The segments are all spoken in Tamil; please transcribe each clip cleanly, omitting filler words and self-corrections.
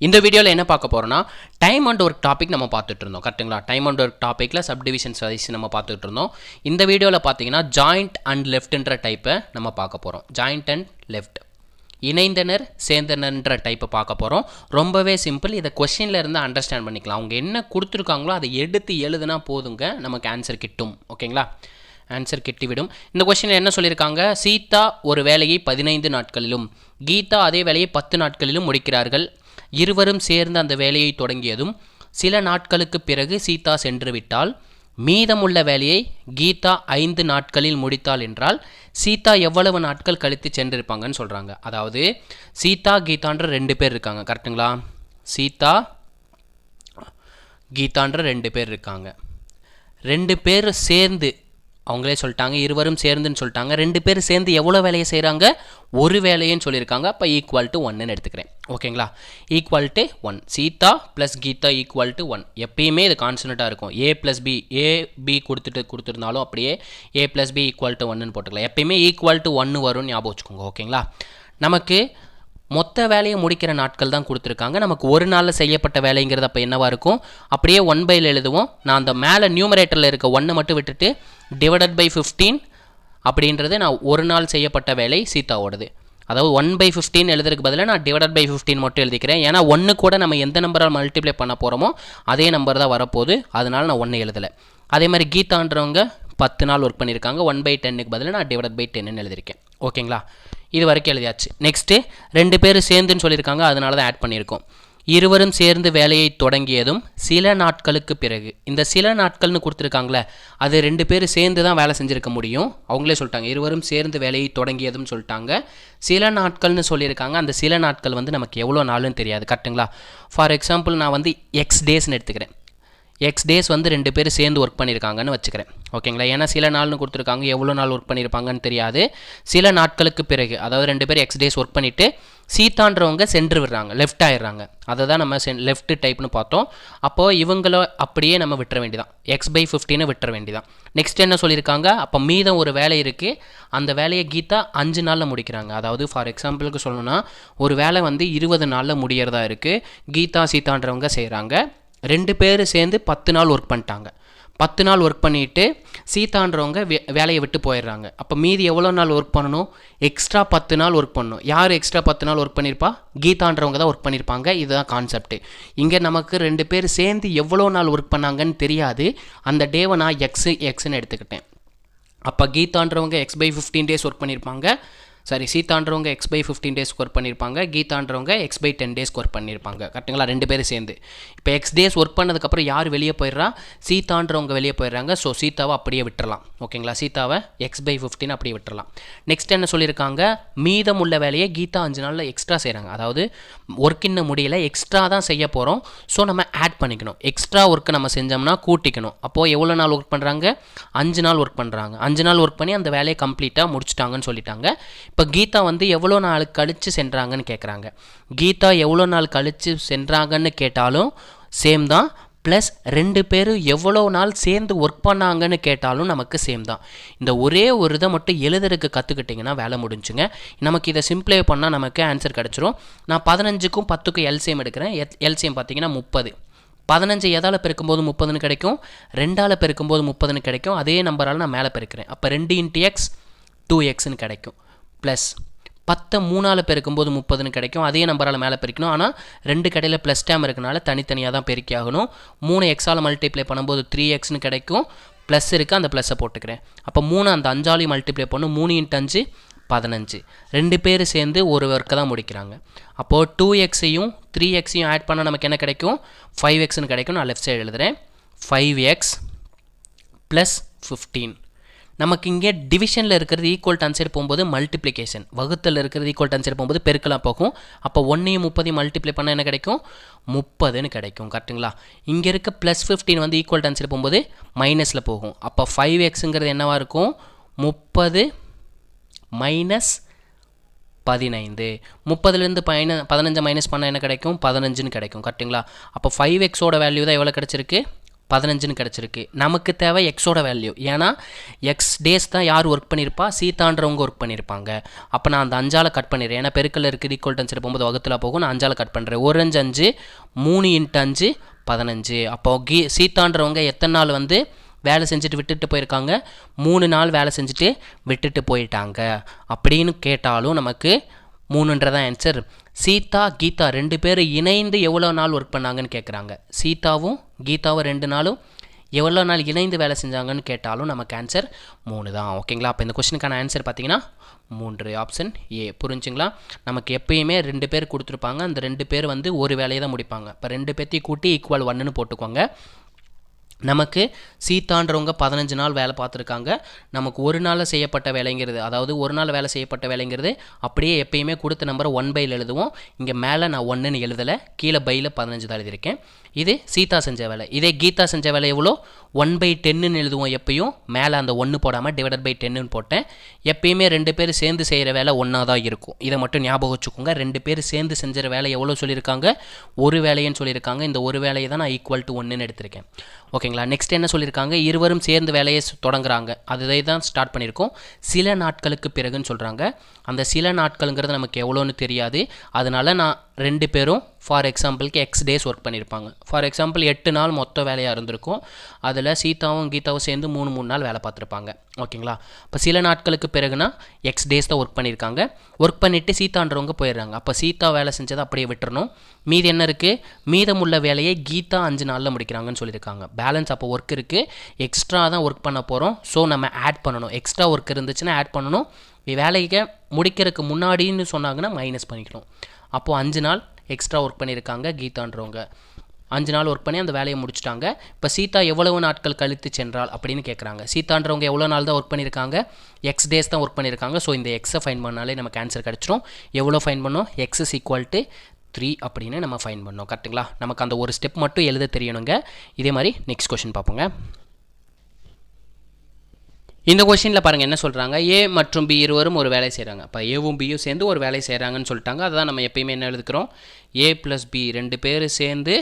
இந்த வீடியோவில் என்ன பார்க்க போகிறோம்னா டைம் அண்ட் ஒர்க் டாபிக் நம்ம பார்த்துட்டு இருந்தோம் கரெக்ட்டுங்களா. டைம் அண்ட் ஒர்க் டாப்பிக்கில் சப்டிவிஷன்ஸ் வைஸ் நம்ம பார்த்துட்டு இருந்தோம். இந்த வீடியோவில் பார்த்தீங்கன்னா ஜாயிண்ட் அண்ட் லெஃப்ட்ன்ற டைப்பை நம்ம பார்க்க போகிறோம். ஜாயிண்ட் அண்ட் லெஃப்ட், இணைந்தனர் சேர்ந்தனர்ன்ற டைப்பை பார்க்க போகிறோம். ரொம்பவே சிம்பிள். இதை கொஸ்டினில் இருந்து அண்டர்ஸ்டாண்ட் பண்ணிக்கலாம். அவங்க என்ன கொடுத்துருக்காங்களோ அதை எடுத்து எழுதுனா போதுங்க, நமக்கு ஆன்சர் கிட்டும். ஓகேங்களா, ஆன்சர் கிட்டிவிடும். இந்த கொஸ்டினில் என்ன சொல்லியிருக்காங்க, சீதா ஒரு வேலையை 15 நாட்களிலும் கீதா அதே வேலையை 10 நாட்களிலும் முடிக்கிறார்கள். இருவரும் சேர்ந்து அந்த வேலையை தொடங்கியதும் சில நாட்களுக்கு பிறகு சீதா சென்று விட்டால் மீதமுள்ள வேலையை கீதா 5 நாட்களில் முடித்தாள் என்றால் சீதா எவ்வளவு நாட்கள் கழித்து சென்றிருப்பாங்கன்னு சொல்கிறாங்க. அதாவது சீதா கீதான்ற 2 பேர் இருக்காங்க கரெக்டுங்களா. சீதா கீதான்ற 2 பேர் இருக்காங்க. 2 பேர் சேர்ந்து, அவங்களே சொல்லிட்டாங்க இருவரும் சேர்ந்துன்னு சொல்லிட்டாங்க. 2 பேர் சேர்ந்து எவ்வளோ வேலையை செய்கிறாங்க, ஒரு வேலைன்னு சொல்லியிருக்காங்க. அப்போ ஈக்குவல் டு 1ன்னு எடுத்துக்கிறேன். ஓகேங்களா, equal to 1. Seetha plus Geetha equal to 1. எப்பயுமே இது கான்ஸ்டண்ட்டாக இருக்கும். A plus B, A B கொடுத்துருந்தாலும் அப்படியே A plus B equal to 1ன்னு போட்டுக்கலாம். எப்பயுமே ஈக்குவல் டு 1 வரும்னு ஞாபகம் வச்சுக்கோங்க. ஓகேங்களா, நமக்கு மொத்த வேலையை முடிக்கிற நாட்கள் தான் கொடுத்துருக்காங்க. நமக்கு ஒரு நாளில் செய்யப்பட்ட வேலைங்கிறது அப்போ என்னவாக இருக்கும், அப்படியே 1/ல் எழுதுவோம். நான் அந்த மேலே நியூமரேட்டரில் இருக்க 1 மட்டும் விட்டுட்டு டிவைடட் பை 15 அப்படின்றது நான் ஒரு நாள் செய்யப்பட்ட வேலை சீதாவோடது. அதாவது 1/15 எழுதுறதுக்கு பதிலாக நான் டிவைடட் பை 15 மட்டும் எழுதிக்கிறேன். ஏன்னா 1 கூட நம்ம எந்த நம்பரால் மல்டிப்ளை பண்ண போகிறோமோ அதே நம்பர் தான் வரப்போகுது, அதனால் நான் 1 எழுதலை. அதே மாதிரி கீதான்றவங்க 10 நாள் ஒர்க் பண்ணியிருக்காங்க. 1/10க்கு பதிலாக நான் டிவைடட் பை 10ன்னு எழுதியிருக்கேன். ஓகேங்களா, இது வரைக்கும் எழுதியாச்சு. நெக்ஸ்ட்டு 2 பேர் சேர்ந்துன்னு சொல்லியிருக்காங்க, அதனால தான் ஆட் பண்ணியிருக்கோம். இருவரும் சேர்ந்து வேலையை தொடங்கியதும் சில நாட்களுக்கு பிறகு, இந்த சில நாட்கள்னு கொடுத்துருக்காங்களே அது 2 பேர் சேர்ந்து தான் வேலை செஞ்சுருக்க முடியும். அவங்களே சொல்லிட்டாங்க இருவரும் சேர்ந்து வேலையை தொடங்கியதும் சொல்லிட்டாங்க. சில நாட்கள்னு சொல்லியிருக்காங்க. அந்த சில நாட்கள் வந்து நமக்கு எவ்வளோ நாளுன்னு தெரியாது கரெக்டுங்களா. ஃபார் எக்ஸாம்பிள் நான் வந்து எக்ஸ் டேஸ்ன்னு எடுத்துக்கிறேன். எக்ஸ் டேஸ் வந்து 2 பேர் சேர்ந்து ஒர்க் பண்ணியிருக்காங்கன்னு வச்சுக்கிறேன். ஓகேங்களா, ஏன்னா சில நாள்னு கொடுத்துருக்காங்க, எவ்வளோ நாள் ஒர்க் பண்ணியிருப்பாங்கன்னு தெரியாது. சில நாட்களுக்கு பிறகு, அதாவது 2 பேர் எக்ஸ் டேஸ் ஒர்க் பண்ணிவிட்டு சீதான்றவங்க சென்று விடுறாங்க, லெஃப்ட் ஆயிடுறாங்க. அதை தான் நம்ம லெஃப்ட் டைப்னு பார்த்தோம். அப்போது இவங்கள அப்படியே நம்ம விட்டுற வேண்டியதான், x/15 விட்டுற வேண்டியதான். நெக்ஸ்ட் என்ன சொல்லியிருக்காங்க, அப்போ மீதம் ஒரு வேலை இருக்குது, அந்த வேலையை கீதா 5 நாளில் முடிக்கிறாங்க. அதாவது ஃபார் எக்ஸாம்பிளுக்கு சொல்லணும்னா ஒரு வேலை வந்து 20 நாளில் முடியறதா இருக்குது, கீதா சீதான்றவங்க செய்கிறாங்க. 2 பேர் சேர்ந்து 10 நாள் ஒர்க் பண்ணிட்டாங்க. 10 நாள் ஒர்க் பண்ணிவிட்டு சீதான்றவங்க வேலையை விட்டு போயிடுறாங்க. அப்போ மீதி எவ்வளோ நாள் ஒர்க் பண்ணணும், எக்ஸ்ட்ரா 10 நாள் ஒர்க் பண்ணணும். யார் எக்ஸ்ட்ரா 10 நாள் ஒர்க் பண்ணியிருப்பா, கீதான்றவங்க தான் ஒர்க் பண்ணியிருப்பாங்க. இதுதான் கான்செப்ட். இங்கே நமக்கு 2 பேர் சேர்ந்து எவ்வளோ நாள் ஒர்க் பண்ணாங்கன்னு தெரியாது. அந்த டேவை நான் எக்ஸ்ன்னு எடுத்துக்கிட்டேன். அப்போ கீதான்றவங்க x/15 டேஸ் ஒர்க் பண்ணியிருப்பாங்க. சீதான்றவங்க x/15 டேஸ் ஒர்க் பண்ணியிருப்பாங்க. கீதான்றவங்க x/10 டேஸ் ஒர்க் பண்ணியிருப்பாங்க. கரெக்டுங்களா, 2 பேரும் சேர்ந்து. இப்போ எக்ஸ் டேஸ் ஒர்க் பண்ணதுக்கப்புறம் யார் வெளியே போயிடுறா, சீதான்றவங்க வெளியே போயிடுறாங்க. ஸோ சீதாவை அப்படியே விட்டுறலாம். ஓகேங்களா, சீதாவை x/15 அப்படியே விட்டுறலாம். நெக்ஸ்ட் என்ன சொல்லியிருக்காங்க, மீதமுள்ள வேலையை கீதா 5 நாளில் எக்ஸ்ட்ரா செய்கிறாங்க. அதாவது ஒர்க் இன்னும் முடியல, எக்ஸ்ட்ரா தான் செய்ய போகிறோம். ஸோ நம்ம ஆட் பண்ணிக்கணும். எக்ஸ்ட்ரா ஒர்க்கு நம்ம செஞ்சோம்னா கூட்டிக்கணும். அப்போது எவ்வளோ நாள் ஒர்க் பண்ணுறாங்க, 5 நாள் ஒர்க் பண்ணுறாங்க. 5 நாள் ஒர்க் பண்ணி அந்த வேலையை கம்ப்ளீட்டாக முடிச்சிட்டாங்கன்னு சொல்லிட்டாங்க. இப்போ கீதா வந்து எவ்வளோ நாள் கழித்து சென்றாங்கன்னு கேட்குறாங்க. கீதா எவ்வளோ நாள் கழித்து சென்றாங்கன்னு கேட்டாலும் சேம் தான். ப்ளஸ் 2 பேரும் எவ்வளோ நாள் சேர்ந்து ஒர்க் பண்ணாங்கன்னு கேட்டாலும் நமக்கு சேம் தான். இந்த ஒரே ஒரு இதை மட்டும் எழுதுறதுக்கு கற்றுக்கிட்டிங்கன்னா வேலை முடிஞ்சுங்க. நமக்கு இதை சிம்பிளை பண்ணால் நமக்கு ஆன்சர் கிடச்சிரும். நான் 15க்கும் 10க்கும் எல்சிஎம் எடுக்கிறேன். எல்சிஎம் பார்த்தீங்கன்னா 30. 15 எதால் பெருக்கும்போது 30ன்னு கிடைக்கும், 2ஆல் பெருக்கும்போது 30ன்னு கிடைக்கும். அதே நம்பரால் நான் மேலே பெருக்கிறேன். அப்போ 2 × x 2xன்னு கிடைக்கும். ப்ளஸ் 10 3ஆல் பெருக்கும்போது 30ன்னு கிடைக்கும். அதே நம்பரால் மேலே பெருக்கணும். ஆனால் 2 கடையில் ப்ளஸ் டேம் இருக்கனால தனித்தனியாக தான் பெருக்கி ஆகணும். 3 எக்ஸால் மல்டிப்ளை பண்ணும்போது 3xன்னு கிடைக்கும். ப்ளஸ் இருக்குது, அந்த ப்ளஸ்ஸை போட்டுக்கிறேன். அப்போ 3 அந்த 5ஆலையும் மல்டிப்ளை பண்ணும். 3 × 5 15. 2 பேர் சேர்ந்து ஒரு ஒர்க்கை தான் முடிக்கிறாங்க. அப்போது 2xையும் 3xையும் ஆட் பண்ணால் நமக்கு என்ன கிடைக்கும், 5xன்னு கிடைக்கும். நான் லெஃப்ட் சைடு எழுதுகிறேன். 5x + 15. நமக்கு இங்கே டிவிஷனில் இருக்கிறது ஈக்குவல் டு ஆன்சர் போகும்போது மல்டிப்ளிகேஷன், வகுத்தில் இருக்கிறது ஈக்குவல் டு ஆன்சர் போகும்போது பெருக்கலாம் போகும். அப்போ 1ஐயும் 30ஐயும் மல்டிப்ளை பண்ணால் என்ன கிடைக்கும், 30ன்னு கிடைக்கும். கரெக்டுங்களா. இங்கே இருக்க +15 வந்து ஈக்குவல் டு ஆன்சர் போகும்போது மைனஸில் போகும். அப்போ 5xங்கிறது என்னவாக இருக்கும், 30 - 15. 30லேருந்து 15 மைனஸ் பண்ணால் என்ன கிடைக்கும், 15ன்னு கிடைக்கும். கரெக்டுங்களா. அப்போ 5xோட வேல்யூ தான் எவ்வளோ கிடச்சிருக்கு, 15ன்னு கிடச்சிருக்கு. நமக்கு தேவை எக்ஸோட வேல்யூ. ஏன்னா எக்ஸ் டேஸ் தான் யார் ஒர்க் பண்ணியிருப்பா, சீதான்றவங்க ஒர்க் பண்ணியிருப்பாங்க. அப்போ நான் அந்த 5ஆல் கட் பண்ணிடுறேன். ஏன்னா பெருக்கல் இருக்குது, ஈக்குவல் டு ஆன்சர் போகும்போது வகுத்தில் போகும். நான் 5ஆல் கட் பண்ணுறேன். 1 5 5, 3 × 5 15. அப்போ சீதான்றவங்க எத்தனை நாள் வந்து வேலை செஞ்சுட்டு விட்டுட்டு போயிருக்காங்க, 3 நாள் வேலை செஞ்சுட்டு விட்டுட்டு போயிட்டாங்க. அப்படின்னு கேட்டாலும் நமக்கு 3ன்றதான் ஆன்சர். சீதா கீதா 2 பேரும் இணைந்து எவ்வளோ நாள் ஒர்க் பண்ணாங்கன்னு கேட்குறாங்க. சீதாவும் கீதாவும் 2 நாளும் எவ்வளோ நாள் இணைந்து வேலை செஞ்சாங்கன்னு கேட்டாலும் நமக்கு ஆன்சர் 3 தான். ஓகேங்களா? அப்போ இந்த கொஸ்டினுக்கான ஆன்சர் பார்த்தீங்கன்னா 3, ஆப்ஷன் ஏ. புரிஞ்சுங்களா? நமக்கு எப்பயுமே 2 பேர் கொடுத்துருப்பாங்க. அந்த 2 பேர் வந்து ஒரு வேலையை தான் முடிப்பாங்க. இப்போ 2 பேர்த்தையும் கூட்டி ஈக்குவல் 1ன்னு போட்டுக்கோங்க. நமக்கு சீதான்றவங்க 15 நாள் வேலை பார்த்துருக்காங்க. நமக்கு ஒரு நாளில் செய்யப்பட்ட வேலைங்கிறது, அதாவது ஒரு நாள் வேலை செய்யப்பட்ட வேலைங்கிறது அப்படியே எப்பயுமே கொடுத்த நம்பரை 1/ல் எழுதுவோம். இங்கே மேலே நான் 1ன்னு எழுதலை, கீழே பையில் 15 தான் எழுதியிருக்கேன். இது சீதா செஞ்ச வேலை. இதே கீதா செஞ்ச வேலை எவ்வளோ, 1/10ன்னு எழுதுவோம். எப்பயும் மேலே அந்த 1 போடாமல் /10ன்னு போட்டேன். எப்பயுமே 2 பேர் சேர்ந்து செய்கிற வேலை ஒன்றா தான் இருக்கும். இதை மட்டும் ஞாபகம் வச்சுக்கோங்க. 2 பேர் சேர்ந்து செஞ்சுற வேலை எவ்வளோ சொல்லியிருக்காங்க, ஒரு வேலைன்னு சொல்லியிருக்காங்க. இந்த ஒரு வேலையை தான் நான் ஈக்குவல் டு 1ன்னு எடுத்திருக்கேன். ஓகேங்களா? நெக்ஸ்ட் என்ன சொல்லியிருக்காங்க, இருவரும் சேர்ந்து வேலையை தொடங்குறாங்க. அதை தான் ஸ்டார்ட் பண்ணியிருக்கோம். சில நாட்களுக்கு பிறகுன்னு சொல்கிறாங்க. அந்த சில நாட்களுங்கிறது நமக்கு எவ்வளோன்னு தெரியாது. அதனால் நான் 2 பேரும் ஃபார் எக்ஸாம்பிளுக்கு எக்ஸ் டேஸ் ஒர்க் பண்ணியிருப்பாங்க. ஃபார் எக்ஸாம்பிள் 8 நாள் மொத்த வேலையாக இருந்திருக்கும். அதில் சீதாவும் கீதாவும் சேர்ந்து 3 நாள் வேலை பார்த்துருப்பாங்க. ஓகேங்களா? இப்போ சில நாட்களுக்கு பிறகுனா எக்ஸ் டேஸ் தான் ஒர்க் பண்ணியிருக்காங்க. ஒர்க் பண்ணிவிட்டு சீதான்றவங்க போயிடுறாங்க. அப்போ சீதா வேலை செஞ்சதை அப்படியே விட்டுறணும். மீதி என்ன இருக்குது, மீதமுள்ள வேலையை கீதா 5 நாளில் முடிக்கிறாங்கன்னு சொல்லியிருக்காங்க. பேலன்ஸ் அப்போ ஒர்க் இருக்குது, எக்ஸ்ட்ரா தான் ஒர்க் பண்ண போகிறோம். ஸோ நம்ம ஆட் பண்ணணும். எக்ஸ்ட்ரா ஒர்க் இருந்துச்சுன்னா ஆட் பண்ணணும். வேலையை முடிக்கிறதுக்கு முன்னாடின்னு சொன்னாங்கன்னா மைனஸ் பண்ணிக்கணும். அப்போது 5 நாள் எக்ஸ்ட்ரா ஒர்க் பண்ணியிருக்காங்க கீதான்றவங்க. 5 நாள் ஒர்க் பண்ணி அந்த வேலையை முடிச்சிட்டாங்க. இப்போ சீதா எவ்வளவு நாட்கள் கழித்து சென்றால் அப்படின்னு கேட்குறாங்க. சீதான்றவங்க எவ்வளோ நாள் தான் ஒர்க் பண்ணியிருக்காங்க, எக்ஸ் டேஸ் தான் ஒர்க் பண்ணியிருக்காங்க. ஸோ இந்த எக்ஸை ஃபைன் பண்ணாலே நமக்கு ஆன்சர் கிடச்சிரும். எவ்வளோ ஃபைன் பண்ணோம், எக்ஸ் இஸ் ஈக்குவல் டு 3 அப்படின்னு நம்ம ஃபைன் பண்ணோம். கரெக்டுங்களா? நமக்கு அந்த ஒரு ஸ்டெப் மட்டும் எழுத தெரியணுங்க. இதே மாதிரி நெக்ஸ்ட் கொஸ்டின் பார்ப்போங்க. இந்த கொஸ்டினில் பாருங்கள் என்ன சொல்கிறாங்க, ஏ மற்றும் பி இருவரும் ஒரு வேலை செய்கிறாங்க. அப்போ ஏவும் பியும் சேர்ந்து ஒரு வேலை செய்கிறாங்கன்னு சொல்லிட்டாங்க. அதுதான் நம்ம எப்பயுமே என்ன எழுதுக்கிறோம், ஏ ப்ளஸ் பி 2 பேர் சேர்ந்து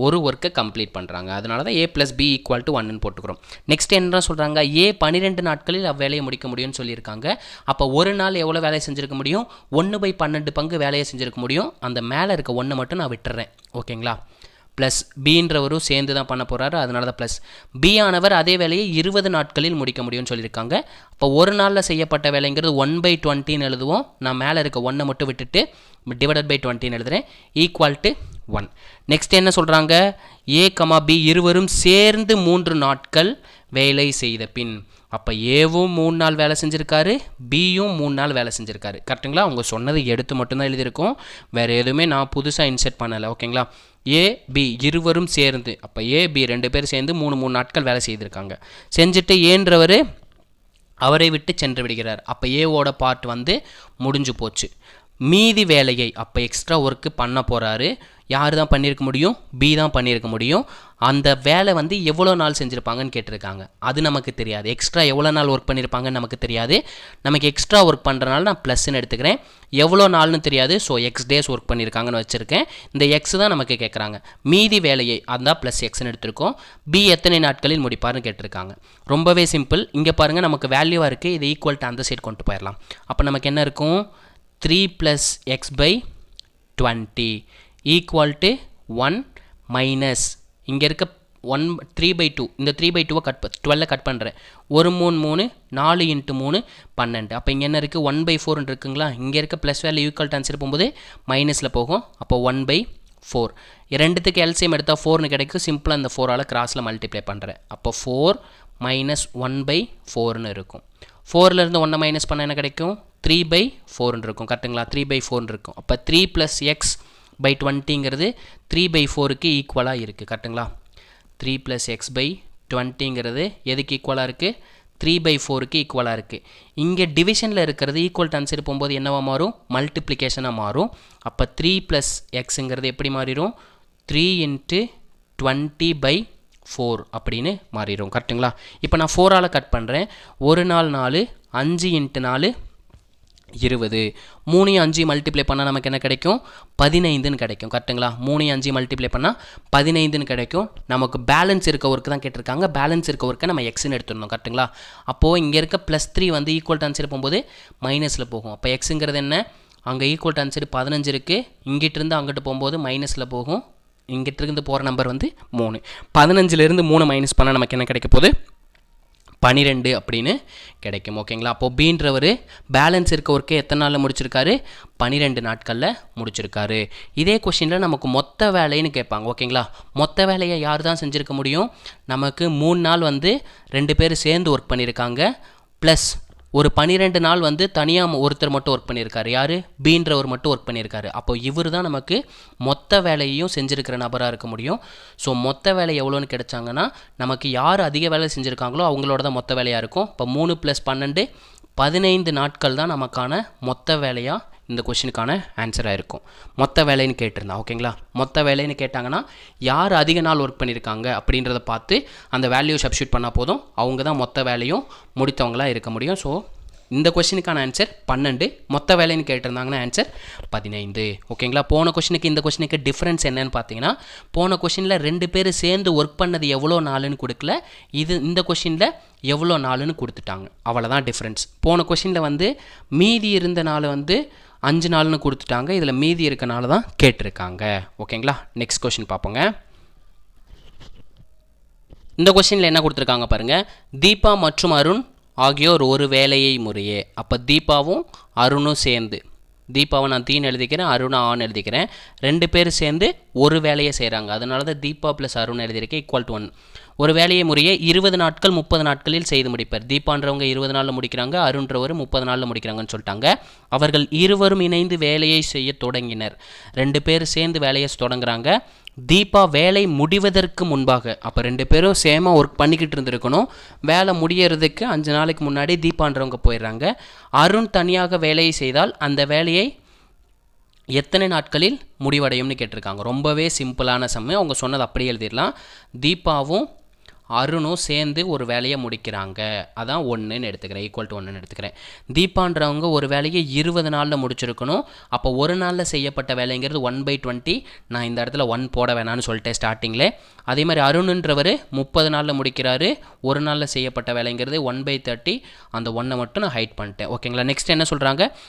ஒரு ஒர்க்கை கம்ப்ளீட் பண்ணுறாங்க. அதனால தான் ஏ ப்ளஸ் பி ஈக்குவல் டு 1ன்னு போட்டுக்கிறோம். நெக்ஸ்ட் என்ன சொல்கிறாங்க, ஏ 12 நாட்களில் அவ்வேலையை முடிக்க முடியும்னு சொல்லியிருக்காங்க. அப்போ ஒரு நாள் எவ்வளோ வேலையை செஞ்சுருக்க முடியும், 1/12 பங்கு வேலையை செஞ்சுருக்க முடியும். அந்த மேலே இருக்க 1 மட்டும் நான் விட்டுறேன். ஓகேங்களா? ப்ளஸ் பின்றவரும் சேர்ந்து தான் பண்ண போகிறாரு. அதனால தான் ப்ளஸ் பி ஆனவர் அதே வேலையை 20 நாட்களில் முடிக்க முடியும்னு சொல்லியிருக்காங்க. அப்போ ஒரு நாளில் செய்யப்பட்ட வேலைங்கிறது 1/20ன்னு எழுதுவோம். நான் மேலே இருக்க 1 மட்டும் விட்டுட்டு /20ன்னு எழுதுகிறேன். Equal to 1. நெக்ஸ்ட் என்ன சொல்கிறாங்க, ஏ கமா பி இருவரும் சேர்ந்து 3 நாட்கள் வேலை செய்த பின். அப்போ ஏவும் 3 நாள் வேலை செஞ்சுருக்காரு, பியும் 3 நாள் வேலை செஞ்சுருக்காரு. கரெக்டுங்களா? அவங்க சொன்னது எடுத்து மட்டும்தான் எழுதியிருக்கோம், வேறு எதுவுமே நான் புதுசாக இன்செர்ட் பண்ணலை. ஓகேங்களா? ஏ பி இருவரும் சேர்ந்து, அப்போ ஏ பி 2 பேர் சேர்ந்து 3 நாட்கள் வேலை செய்திருக்காங்க. செஞ்சுட்டு ஏன்றவர் அவரை விட்டு சென்று விடுகிறார். அப்போ ஏவோட பார்ட் வந்து முடிஞ்சு போச்சு. மீதி வேலையை அப்போ எக்ஸ்ட்ரா ஒர்க்கு பண்ண போகிறாரு. யார் தான் பண்ணியிருக்க முடியும், பி தான் பண்ணியிருக்க முடியும். அந்த வேலை வந்து எவ்வளோ நாள் செஞ்சுருப்பாங்கன்னு கேட்டிருக்காங்க. அது நமக்கு தெரியாது. எக்ஸ்ட்ரா எவ்வளோ நாள் ஒர்க் பண்ணியிருப்பாங்கன்னு நமக்கு தெரியாது. நமக்கு எக்ஸ்ட்ரா ஒர்க் பண்ணுறனால நான் ப்ளஸ்ன்னு எடுத்துக்கிறேன். எவ்வளோ நாள்னு தெரியாது. ஸோ எக்ஸ் டேஸ் ஒர்க் பண்ணியிருக்காங்கன்னு வச்சுருக்கேன். இந்த எக்ஸ் தான் நமக்கு கேட்குறாங்க. மீதி வேலையை அதான் ப்ளஸ் எக்ஸ்ன்னு எடுத்திருக்கோம். பி எத்தனை நாட்களில் முடிப்பார்னு கேட்டிருக்காங்க. ரொம்பவே சிம்பிள். இங்கே பாருங்கள், நமக்கு வேல்யூவாக இருக்குது. இது ஈக்குவல் டு அந்த சைட் கொண்டு போயிடலாம். அப்போ நமக்கு என்ன இருக்கும், 3 + x/20 ஈக்குவல் டு 1 மைனஸ் இங்கே இருக்க 3/2. இந்த 3/2 12 கட் பண்ணுறேன். 1 3 3 4 × 3 12. அப்போ இங்கே என்ன இருக்குது, 1/4 இருக்குங்களா? இங்கே இருக்க plus value equal to answer போகும்போது மைனஸில் போகும். அப்போ 1/4. ரெண்டுத்துக்கு எல்சிஎம் எடுத்தால் 4ன்னு கிடைக்கும். சிம்பிளாக அந்த 4ஆல் கிராஸில் மல்டிப்ளை பண்ணுறேன். அப்போ 4 மைனஸ் 1/4ன்னு இருக்கும். 4லேருந்து 1 மைனஸ் பண்ண என்ன கிடைக்கும், 3/4ன்னு இருக்கும். கரெக்டுங்களா? 3/4ன்னு இருக்கும். அப்போ 3 + x/20ங்கிறது 3/4க்கு ஈக்குவலாக இருக்குது. கரெக்டுங்களா? 3 + x/20ங்கிறது எதுக்கு ஈக்குவலாக இருக்குது, 3/4க்கு ஈக்குவலாக இருக்குது. இங்கே டிவிஷனில் இருக்கிறது ஈக்குவல் டு ஆன்சர் போகும்போது என்னவாக மாறும், மல்டிப்ளிகேஷனாக மாறும். அப்போ 3 + xங்கிறது எப்படி மாறிடும், 3 × 20/4 அப்படின்னு மாறிடும். கரெக்டுங்களா? இப்போ நான் 4ஆல் கட் பண்ணுறேன். ஒரு நாள் 4, 5 × 4 20. 3 5 மல்டிப்ளை பண்ணால் நமக்கு என்ன கிடைக்கும்? 15ன்னு கிடைக்கும். கரெக்டுங்களா? 3 5 மல்டிப்ளை பண்ணால் 15ன்னு கிடைக்கும். நமக்கு பேலன்ஸ் இருக்க ஒர்க்கு தான் கேட்டிருக்காங்க. பேலன்ஸ் இருக்க ஒர்க்கை நம்ம எக்ஸ்ன்னு எடுத்துடணும். கரெக்டுங்களா? அப்போது இங்கே இருக்க +3 வந்து ஈக்குவல் டு ஆன்சர் போகும்போது மைனஸில் போகும். அப்போ எக்ஸுங்கிறது என்ன? அங்கே ஈக்குவல் டு ஆன்சர் 15 இருக்குது. இங்கிட்டிருந்து அங்கிட்டு போகும்போது மைனஸில் போகும். இங்கிட்டிருந்து போகிற நம்பர் வந்து 3. 15லேருந்து 3 மைனஸ் பண்ணால் நமக்கு என்ன கிடைக்க போகுது? 12 அப்படின்னு கிடைக்கும். ஓகேங்களா? அப்போது பீன்றவர் பேலன்ஸ் இருக்க ஒர்க்கே எத்தனை நாளில் முடிச்சிருக்காரு? 12 நாட்களில் முடிச்சிருக்காரு. இதே கொஷினில் நமக்கு மொத்த வேலைன்னு கேட்பாங்க. ஓகேங்களா? மொத்த வேலையை யார் தான் செஞ்சுருக்க முடியும்? நமக்கு 3 நாள் வந்து 2 பேர் சேர்ந்து ஒர்க் பண்ணியிருக்காங்க, ப்ளஸ் ஒரு 12 நாள் வந்து தனியாக ஒருத்தர் மட்டும் ஒர்க் பண்ணியிருக்காரு. யார்? பீன்றவர் மட்டும் ஒர்க் பண்ணியிருக்காரு. அப்போ இவர் தான் நமக்கு மொத்த வேலையையும் செஞ்சுருக்கிற நபராக இருக்க முடியும். ஸோ மொத்த வேலை எவ்வளோன்னு கிடைச்சாங்கன்னா நமக்கு யார் அதிக வேலை செஞ்சுருக்காங்களோ அவங்களோட தான் மொத்த வேலையாக இருக்கும். இப்போ 3 + 12 15 நாட்கள் தான் நமக்கான மொத்த வேலையாக இந்த கொஷினுக்கான ஆன்சராக இருக்கும். மொத்த வேலைன்னு கேட்டிருந்தா. ஓகேங்களா? மொத்த வேலைன்னு கேட்டாங்கன்னா யார் அதிக நாள் ஒர்க் பண்ணியிருக்காங்க அப்படின்றத பார்த்து அந்த வேல்யூ சப்ஸ்டியூட் பண்ணால் போதும், அவங்க தான் மொத்த வேலையும் முடித்தவங்களாக இருக்க முடியும். ஸோ இந்த கொஷினுக்கான ஆன்சர் 12. மொத்த வேலைன்னு கேட்டிருந்தாங்கன்னா ஆன்சர் 15. ஓகேங்களா? போன கொஷினுக்கு இந்த கொஷினுக்கு டிஃப்ரென்ஸ் என்னன்னு பார்த்தீங்கன்னா, போன கொஷினில் 2 பேர் சேர்ந்து ஒர்க் பண்ணது எவ்வளோ நாளுன்னு கொடுக்கல, இந்த கொஷினில் எவ்வளோ நாளுன்னு கொடுத்துட்டாங்க. அவ்வளோதான் டிஃப்ரென்ஸ். போன கொஷினில் வந்து மீதி இருந்த நாள் வந்து 5 நாள்னு கொடுத்துட்டாங்க. இதில் மீதி இருக்கனால தான் கேட்டிருக்காங்க. ஓகேங்களா? நெக்ஸ்ட் கொஷின் பார்ப்போங்க. இந்த கொஷினில் என்ன கொடுத்துருக்காங்க பாருங்கள். தீபா மற்றும் அருண் ஆகியோர் ஒரு வேலையை முறையே. அப்போ தீபாவும் அருணும் சேர்ந்து, தீபாவை நான் தீன்னு எழுதிக்கிறேன், அருணை ஆன்னு எழுதிக்கிறேன். 2 பேர் சேர்ந்து ஒரு வேலையை செய்கிறாங்க. அதனால தான் தீபா + அருண் எழுதியிருக்கேன் = 1. ஒரு வேலையை முறையே 20 நாட்கள் 30 நாட்களில் செய்து முடிப்பார். தீபான்றவங்க 20 நாளில் முடிக்கிறாங்க, அருன்றவர் 30 நாளில் முடிக்கிறாங்கன்னு சொல்லிட்டாங்க. அவர்கள் இருவரும் இணைந்து வேலையை செய்ய தொடங்கினர். 2 பேர் சேர்ந்து வேலையை தொடங்குறாங்க. தீபா வேலை முடிவதற்கு முன்பாக, அப்போ 2 பேரும் சேமாக ஒர்க் பண்ணிக்கிட்டு இருந்திருக்கணும். வேலை முடியறதுக்கு 5 நாளைக்கு முன்னாடி தீபான்றவங்க போயிடுறாங்க. அருண் தனியாக வேலையை செய்தால் அந்த வேலையை எத்தனை நாட்களில் முடிவடையும்னு கேட்டிருக்காங்க. ரொம்பவே சிம்பிளான சம்மு. அவங்க சொன்னது அப்படியே எழுதிடலாம். தீபாவும் அருணும் சேர்ந்து ஒரு வேலையை முடிக்கிறாங்க. அதான் 1ன்னு எடுத்துக்கிறேன், = 1ன்னு எடுத்துக்கிறேன். தீபான்றவங்க ஒரு வேலையை 20 நாளில் முடிச்சிருக்கணும். அப்போ ஒரு நாளில் செய்யப்பட்ட வேலைங்கிறது 1/20. நான் இந்த இடத்துல 1 போட வேணான்னு சொல்லிட்டேன் ஸ்டார்டிங்கில். அதே மாதிரி அருணுன்றவர் 30 நாளில் முடிக்கிறாரு. ஒரு நாளில் செய்யப்பட்ட வேலைங்கிறது 1/30. அந்த 1 மட்டும் நான் ஹைட் பண்ணிட்டேன். ஓகேங்களா? நெக்ஸ்ட் என்ன சொல்கிறாங்க?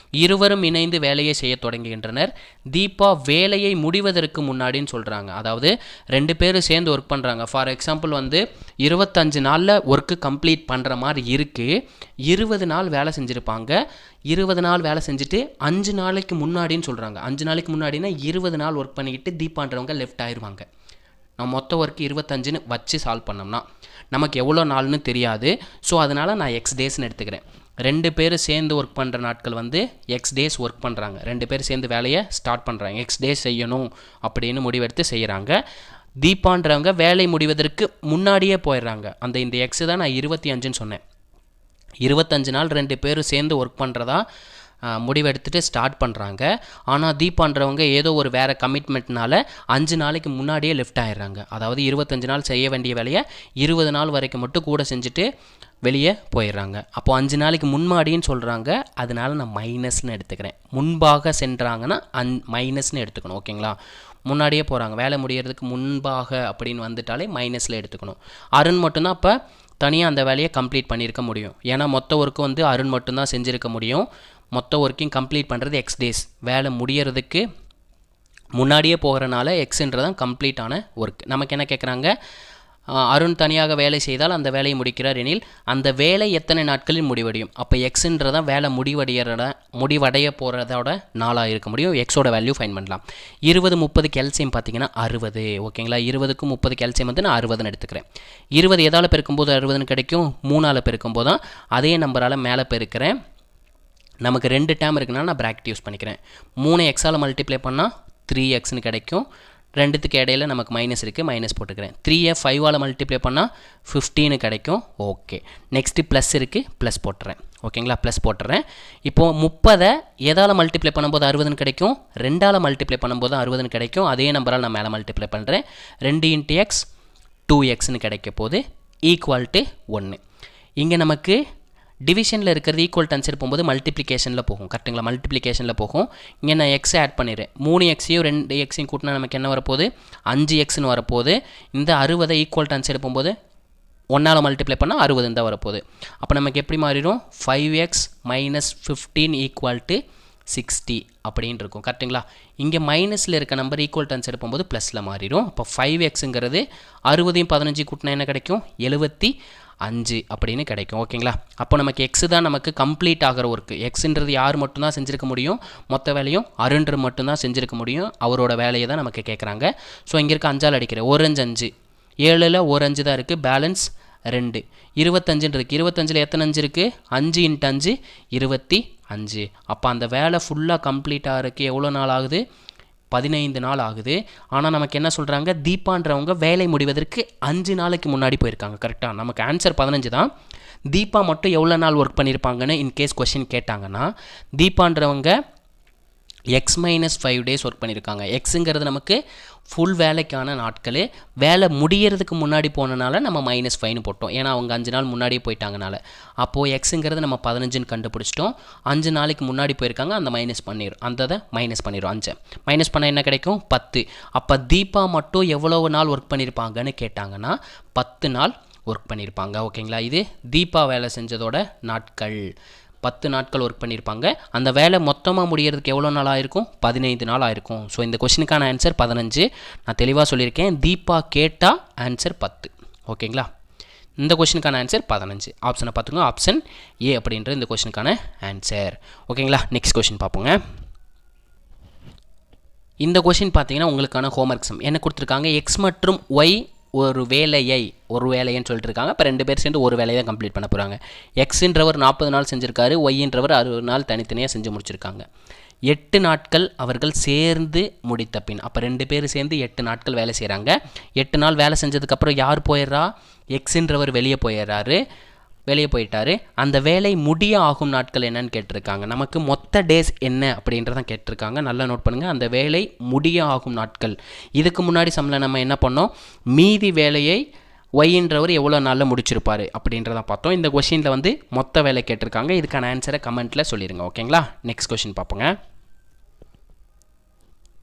இருவரும் இணைந்து வேலையை செய்ய தொடங்குகின்றனர். தீபா வேலையை முடிவதற்கு முன்னாடின்னு சொல்கிறாங்க. அதாவது 2 பேர் சேர்ந்து ஒர்க் பண்ணுறாங்க. ஃபார் எக்ஸாம்பிள் வந்து 25 நாளில் ஒர்க்கு கம்ப்ளீட் பண்ணுற மாதிரி இருக்குது. 20 நாள் வேலை செஞ்சுருப்பாங்க. 20 நாள் வேலை செஞ்சுட்டு 5 நாளைக்கு முன்னாடின்னு சொல்கிறாங்க. 5 நாளைக்கு முன்னாடினா 20 நாள் ஒர்க் பண்ணிக்கிட்டு தீபான்றவங்க லெஃப்ட் ஆயிடுவாங்க. நான் மொத்த ஒர்க்கு 25ன்னு வச்சு சால்வ் பண்ணோம்னா நமக்கு எவ்வளோ நாள்னு தெரியாது. ஸோ அதனால் நான் X டேஸ்ன்னு எடுத்துக்கிறேன். 2 பேர் சேர்ந்து ஒர்க் பண்ணுற நாட்கள் வந்து X டேஸ் ஒர்க் பண்ணுறாங்க. 2 பேர் சேர்ந்து வேலையை ஸ்டார்ட் பண்ணுறாங்க. X டேஸ் செய்யணும் அப்படின்னு முடிவெடுத்து செய்கிறாங்க. தீபான்றவங்க வேலை முடிவதற்கு முன்னாடியே போயிடுறாங்க. இந்த X தான் நான் 25ன்னு சொன்னேன். 25 நாள் 2 பேரும் சேர்ந்து ஒர்க் பண்ணுறதா முடிவெடுத்துட்டு ஸ்டார்ட் பண்ணுறாங்க. ஆனால் தீபான்றவங்க ஏதோ ஒரு வேறு கமிட்மெண்ட்னால 5 நாளைக்கு முன்னாடியே லெஃப்ட் ஆயிடுறாங்க. அதாவது 25 நாள் செய்ய வேண்டிய வேலையை 20 நாள் வரைக்கும் மட்டும் கூட செஞ்சுட்டு வெளியே போயிடுறாங்க. அப்போது 5 நாளைக்கு முன்னாடின்னு சொல்கிறாங்க. அதனால நான் மைனஸ்ன்னு எடுத்துக்கிறேன். முன்பாக சென்றாங்கன்னா மைனஸ்ன்னு எடுத்துக்கணும். ஓகேங்களா? முன்னாடியே போகிறாங்க, வேலை முடியறதுக்கு முன்பாக அப்படின்னு வந்துட்டாலே மைனஸில் எடுத்துக்கணும். அருண் மட்டும்தான் அப்போ தனியாக அந்த வேலையை கம்ப்ளீட் பண்ணியிருக்க முடியும். ஏன்னா மொத்த ஒர்க்கு வந்து அருண் மட்டும்தான் செஞ்சுருக்க முடியும். மொத்த ஒர்க்கையும் கம்ப்ளீட் பண்ணுறது X டேஸ். வேலை முடியறதுக்கு முன்னாடியே போகிறனால எக்ஸ்ன்றதான் கம்ப்ளீட்டான ஒர்க். நமக்கு என்ன கேட்குறாங்க? அருண் தனியாக வேலை செய்தால் அந்த வேலையை முடிக்கிறார் எனில் அந்த வேலை எத்தனை நாட்களில் முடிவடையும். அப்போ எக்ஸ்ன்றதான் வேலை முடிவடைய போகிறதோட நாளாக இருக்க முடியும். எக்ஸோட வேல்யூ ஃபைன் பண்ணலாம். 20 30 கேல்சியம் பார்த்தீங்கன்னா 60. ஓகேங்களா? 20க்கும் 30 கேல்சியம் வந்து நான் 60ன்னு எடுத்துக்கிறேன். 20 எதால் பெருக்கும்போது 60ன்னு கிடைக்கும்? 3ஆல் பெருக்கும்போது தான் அதே நம்பரால் மேலே பெருக்கிறேன். நமக்கு 2 டேம் இருக்குன்னா நான் ப்ராக்கெட் யூஸ் பண்ணிக்கிறேன். 3 எக்ஸால் மல்டிப்ளை பண்ணால் 3xன்னு கிடைக்கும். 2த்துக்கு இடையில் நமக்கு மைனஸ் இருக்குது, மைனஸ் போட்டுக்கிறேன். 3ஐ 5ஆல் மல்டிப்ளை பண்ணால் 15 கிடைக்கும். ஓகே, நெக்ஸ்ட்டு ப்ளஸ் இருக்குது, ப்ளஸ் போட்டுறேன். ஓகேங்களா? ப்ளஸ் போட்டுறேன். இப்போது 30 எதால் மல்டிப்ளை பண்ணும்போது 60ன்னு கிடைக்கும்? 2ஆல் மல்டிப்ளை பண்ணும்போது 60ன்னு கிடைக்கும். அதே நம்பரால் நான் மேலே மல்டிப்ளை பண்ணுறேன். 2 × x 2xன்னு கிடைக்க போது = 1. இங்கே நமக்கு டிவிஷனில் இருக்கிறது ஈக்குவல் டு ஆன்சர் போகும்போது மல்டிப்ளிகேஷனில் போகும். கரெக்டுங்களா? மல்டிப்ளிகேஷனில் போகும். இங்கே நான் எக்ஸை ஆட் பண்ணிடுறேன். 3x-ஐயும் 2x-ஐயும் கூட்டினா நமக்கு என்ன வரப்போகுது? 5x-ன்னு வரப்போகுது. இந்த 60 ஈக்குவல் டு ஆன்சர் போகும்போது 1ஆல் மல்டிப்ளை பண்ணால் 60 தான் வரப்போகுது. அப்போ நமக்கு எப்படி மாறிடும்? 5x - 15 = 60 அப்படின்னு இருக்கும். கரெக்டுங்களா? இங்கே மைனஸில் இருக்க நம்பர் ஈக்குவல் டு ஆன்சர் போகும்போது ப்ளஸில் மாறிடும். அப்போ 5xங்கிறது 60யும் 15 கூட்டினா என்ன கிடைக்கும்? 75 அப்படின்னு கிடைக்கும். ஓகேங்களா? அப்போ நமக்கு எக்ஸ் தான் நமக்கு கம்ப்ளீட் ஆகிற ஒர்க்கு. எக்ஸுன்றது யார் மட்டும்தான் செஞ்சுருக்க முடியும்? மொத்த வேலையும் அருண்ற மட்டும்தான் செஞ்சுருக்க முடியும். அவரோட வேலையை தான் நமக்கு கேட்குறாங்க. ஸோ இங்கே இருக்க 5ஆல் அடிக்கிறேன். 1 5 5, 7ல் 1 5 தான் இருக்குது. பேலன்ஸ் 2, 25 இருக்குது. 25ல் எத்தனை 5 இருக்குது? 5 × 5 25. அப்போ அந்த வேலை ஃபுல்லாக கம்ப்ளீட் ஆகிறதுக்கு எவ்வளோ நாள் ஆகுது? 15 நாள் ஆகுது. ஆனால் நமக்கு என்ன சொல்கிறாங்க? தீபான்றவங்க வேலை முடிவதற்கு 5 நாளைக்கு முன்னாடி போயிருக்காங்க. கரெக்டாக? நமக்கு ஆன்சர் 15 தான். தீபா மட்டும் எவ்வளோ நாள் ஒர்க் பண்ணியிருப்பாங்கன்னு இன்கேஸ் கொஷின் கேட்டாங்கன்னா, தீபான்றவங்க எக்ஸ் - 5 டேஸ் ஒர்க் பண்ணியிருக்காங்க. எக்ஸுங்கிறது நமக்கு ஃபுல் வேலைக்கான நாட்கள். வேலை முடியறதுக்கு முன்னாடி போனனால நம்ம -5ன்னு போட்டோம். ஏன்னா அவங்க 5 நாள் முன்னாடியே போயிட்டாங்கனால. அப்போது எக்ஸுங்கிறது நம்ம 15ன்னு கண்டுபிடிச்சிட்டோம். 5 நாளைக்கு முன்னாடி போயிருக்காங்க. அந்த மைனஸ் பண்ணிடும். அந்த மைனஸ் பண்ணிடும். 5 மைனஸ் பண்ணால் என்ன கிடைக்கும்? 10. அப்போ தீபா மட்டும் எவ்வளவு நாள் ஒர்க் பண்ணியிருப்பாங்கன்னு கேட்டாங்கன்னா 10 நாள் ஒர்க் பண்ணியிருப்பாங்க. ஓகேங்களா? இது தீபா வேலை செஞ்சதோட நாட்கள். 10 நாட்கள் ஒர்க் பண்ணியிருப்பாங்க. அந்த வேலை மொத்தமாக முடியறதுக்கு எவ்வளோ நாள் ஆயிருக்கும்? 15 நாள் ஆயிருக்கும். ஸோ இந்த கொஸ்டினுக்கான ஆன்சர் 15. நான் தெளிவாக சொல்லியிருக்கேன். தீபா கேட்டால் ஆன்சர் 10. ஓகேங்களா? இந்த கொஸ்டினுக்கான ஆன்சர் 15. ஆப்ஷனை பார்த்துக்கோங்க. ஆப்ஷன் ஏ அப்படின்ற இந்த கொஸ்டினுக்கான ஆன்சர். ஓகேங்களா? நெக்ஸ்ட் கொஸ்டின் பார்ப்போங்க. இந்த கொஸ்டின் பார்த்தீங்கன்னா உங்களுக்கான ஹோம்ஒர்க் சம் என்ன கொடுத்துருக்காங்க? எக்ஸ் மற்றும் ஒய் ஒரு வேலைன்னு சொல்லிட்டு இருக்காங்க. இப்போ 2 பேர் சேர்ந்து ஒரு வேலையை தான் கம்ப்ளீட் பண்ண போகிறாங்க. எக்ஸுன்றவர் 40 நாள் செஞ்சுருக்காரு. ஒய்ன்றவர் 60 நாள் தனித்தனியாக செஞ்சு முடிச்சிருக்காங்க. 8 நாட்கள் அவர்கள் சேர்ந்து முடித்த பின், அப்போ 2 பேர் சேர்ந்து 8 நாட்கள் வேலை செய்கிறாங்க. 8 நாள் வேலை செஞ்சதுக்கப்புறம் யார் போயிடுறா? எக்ஸுன்றவர் வெளியே போயிட்டாரு. அந்த வேலை முடிய ஆகும் நாட்கள் என்னன்னு கேட்டிருக்காங்க. நமக்கு மொத்த டேஸ் என்ன அப்படின்றதான் கேட்டிருக்காங்க. நல்லா நோட் பண்ணுங்கள். அந்த வேலை முடிய ஆகும் நாட்கள். இதுக்கு முன்னாடி சம்மில் நம்ம என்ன பண்ணோம்? மீதி வேலையை ஒய்ன்றவர் எவ்வளோ நாளில் முடிச்சிருப்பார் அப்படின்றதான் பார்த்தோம். இந்த கொஷினில் மொத்த வேலை கேட்டிருக்காங்க. இதுக்கான ஆன்சரை கமெண்ட்டில் சொல்லிடுங்க. ஓகேங்களா? நெக்ஸ்ட் கொஷின் பார்ப்போங்க.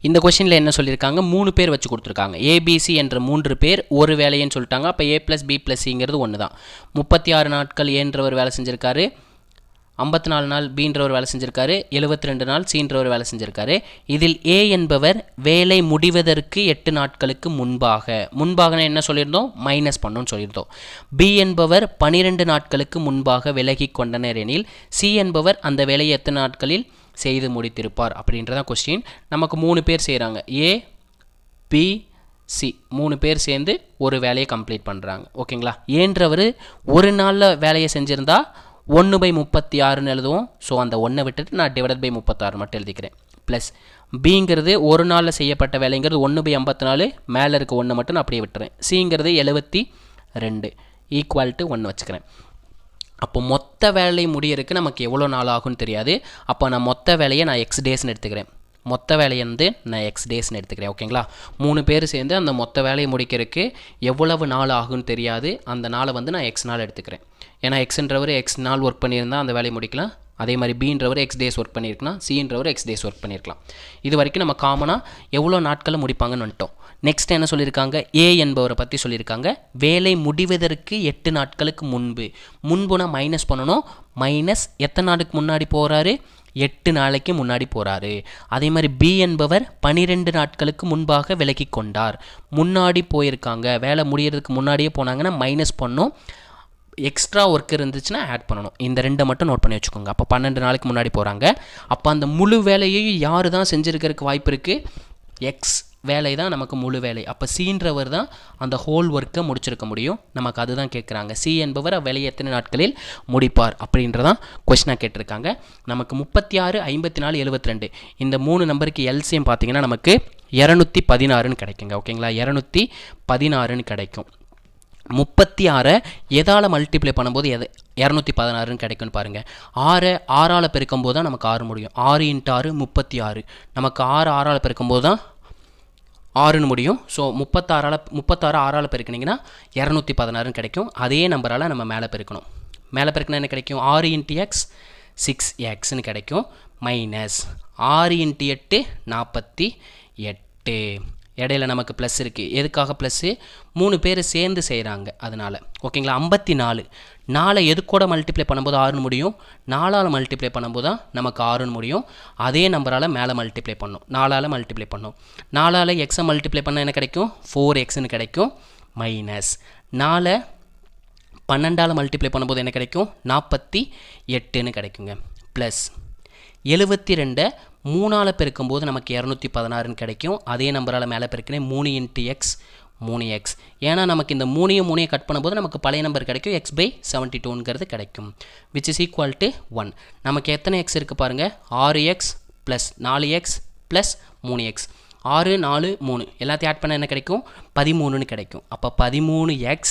இந்த கொஷினில் என்ன சொல்லியிருக்காங்க? 3 பேர் வச்சு கொடுத்துருக்காங்க. ஏபிசி என்ற 3 பேர் ஒரு வேலைன்னு சொல்லிட்டாங்க. அப்போ A + B + Cங்கிறது ஒன்று தான். 36 நாட்கள் ஏன்றவர் வேலை செஞ்சுருக்காரு. 54 நாள் பீன்றவர் வேலை செஞ்சுருக்காரு. 72 நாள் சீன்றவர் வேலை செஞ்சுருக்காரு. இதில் ஏ என்பவர் வேலை முடிவதற்கு 8 நாட்களுக்கு முன்பாகனா என்ன சொல்லியிருந்தோம்? மைனஸ் பண்ணணும்னு சொல்லியிருந்தோம். பி என்பவர் 12 நாட்களுக்கு முன்பாக விலகி கொண்டனர் எனில் சி என்பவர் அந்த வேலையை எத்தனை நாட்களில் செய்து முடித்திருப்பார் அப்படின்றதான் கொஸ்டின். நமக்கு 3 பேர் செய்கிறாங்க. ஏ பி சி 3 பேர் சேர்ந்து ஒரு வேலையை கம்ப்ளீட் பண்ணுறாங்க. ஓகேங்களா? ஏன்றவர் ஒரு நாளில் வேலையை செஞ்சுருந்தா 1/36ன்னு எழுதுவோம். ஸோ அந்த 1 விட்டுட்டு நான் /36 மட்டும் எழுதிக்கிறேன். ப்ளஸ் பிங்கிறது ஒரு நாளில் செய்யப்பட்ட வேலைங்கிறது 1/54, மேலே இருக்க 1 மட்டும் நான் அப்படியே விட்டுறேன். சிங்கிறது 72 = 1 வச்சுக்கிறேன். அப்போ மொத்த வேலை முடியறதுக்கு நமக்கு எவ்வளோ நாள் ஆகும்னு தெரியாது. அப்போ நான் மொத்த வேலையை நான் எக்ஸ் டேஸ்ன்னு எடுத்துக்கிறேன். மொத்த வேலையை நான் எக்ஸ் டேஸ்ன்னு எடுத்துக்கிறேன். ஓகேங்களா? 3 பேர் சேர்ந்து அந்த மொத்த வேலையை முடிக்கிறதுக்கு எவ்வளவு நாள் ஆகும்னு தெரியாது. அந்த நாளை நான் எக்ஸ் நாள் எடுத்துக்கிறேன். ஏன்னா எக்ஸ்ன்றவர் எக்ஸ் நாள் ஒர்க் பண்ணியிருந்தால் அந்த வேலையை முடிக்கலாம். அதே மாதிரி பீன்றவர் எக்ஸ் டேஸ் ஒர்க் பண்ணியிருக்கலாம். சின்றவர் எக்ஸ் டேஸ் ஒர்க் பண்ணியிருக்கலாம். இது வரைக்கும் நம்ம காமனாக எவ்வளோ நாட்களில் முடிப்பாங்கன்னு வந்துட்டோம். நெக்ஸ்ட் என்ன சொல்லியிருக்காங்க? ஏ என்பவரை பற்றி சொல்லியிருக்காங்க. வேலை முடிவதற்கு 8 நாட்களுக்கு முன்புனா மைனஸ் பண்ணணும். மைனஸ் எத்தனை நாளுக்கு முன்னாடி போகிறாரு? 8 நாளைக்கு முன்னாடி போகிறாரு. அதே மாதிரி பி என்பவர் 12 நாட்களுக்கு முன்பாக விலகி கொண்டார். முன்னாடி போயிருக்காங்க. வேலை முடியறதுக்கு முன்னாடியே போனாங்கன்னா மைனஸ் பண்ணணும். எக்ஸ்ட்ரா ஒர்க் இருந்துச்சுன்னா ஆட் பண்ணணும். இந்த 2 மட்டும் நோட் பண்ணி வச்சுக்கோங்க. அப்போ 12 நாளைக்கு முன்னாடி போகிறாங்க. அப்போ அந்த முழு வேலையையும் யார் தான் செஞ்சுருக்கிறதுக்கு வாய்ப்பு இருக்குது? எக்ஸ் வேலை தான் நமக்கு முழு வேலை. அப்போ சின்றவர் தான் அந்த ஹோல் ஒர்க்கை முடிச்சிருக்க முடியும். நமக்கு அதுதான் கேட்குறாங்க. சி என்பவர் வேலையை எத்தனை நாட்களில் முடிப்பார் அப்படின்றதான் கொஸ்டினாக கேட்டிருக்காங்க. நமக்கு 36, 54, 72 இந்த 3 நம்பருக்கு எல்சிஎம் பார்த்தீங்கன்னா நமக்கு 216ன்னு கிடைக்குங்க. ஓகேங்களா? 216ன்னு கிடைக்கும். 36 எதால் மல்டிப்ளை பண்ணும்போது 216ன்னு கிடைக்கும்னு பாருங்கள். 6ஆல் பெருக்கும்போது தான் நமக்கு 6 முடியும். 6 × 6 36. நமக்கு 6ஆல் பெருக்கும்போது தான் 6ன்னு முடியும். ஸோ 36 6ஆல் பெருக்கினீங்கன்னா 216ன்னு கிடைக்கும். அதே நம்பரால் நம்ம மேலே பெருக்கணும். மேலே பெருக்கினா என்ன கிடைக்கும் 6 இன்ட்டு எக்ஸ் 6xன்னு கிடைக்கும் மைனஸ் 6 இன்ட்டு 8 48 இடையில நமக்கு ப்ளஸ் இருக்குது. எதுக்காக ப்ளஸ்ஸு 3 பேர் சேர்ந்து செய்கிறாங்க அதனால். ஓகேங்களா 54 4 எது கூட மல்டிப்ளை பண்ணும்போது 6ன்னு முடியும், 4ஆல் மல்டிப்ளை பண்ணும்போது தான் நமக்கு 6ன்னு முடியும். அதே நம்பரால் மேலே மல்டிப்ளை பண்ணோம், 4ஆல் மல்டிப்ளை பண்ணோம். 4ஆல் எக்ஸை மல்டிப்ளை பண்ணால் என்ன கிடைக்கும் 4xன்னு கிடைக்கும் மைனஸ் 4 12ஆல் மல்டிப்ளை பண்ணும்போது என்ன கிடைக்கும் 48ன்னு கிடைக்குங்க ப்ளஸ் 72 3ஆல் பெருக்கும்போது நமக்கு 216ன்னு கிடைக்கும். அதே நம்பரால் மேலே பெருக்கினேன் 3 இன்ட்டு எக்ஸ் 3x. ஏன்னா நமக்கு இந்த 3 கட் பண்ணும்போது நமக்கு பழைய நம்பர் கிடைக்கும் x/72ங்கிறது கிடைக்கும் which is equal to 1. நமக்கு எத்தனை எக்ஸ் இருக்குது பாருங்கள் 6x plus 4x plus 3x 6 4 3 எல்லாத்தையும் ஆட் பண்ண என்ன கிடைக்கும் 13ன்னு கிடைக்கும். அப்போ 13x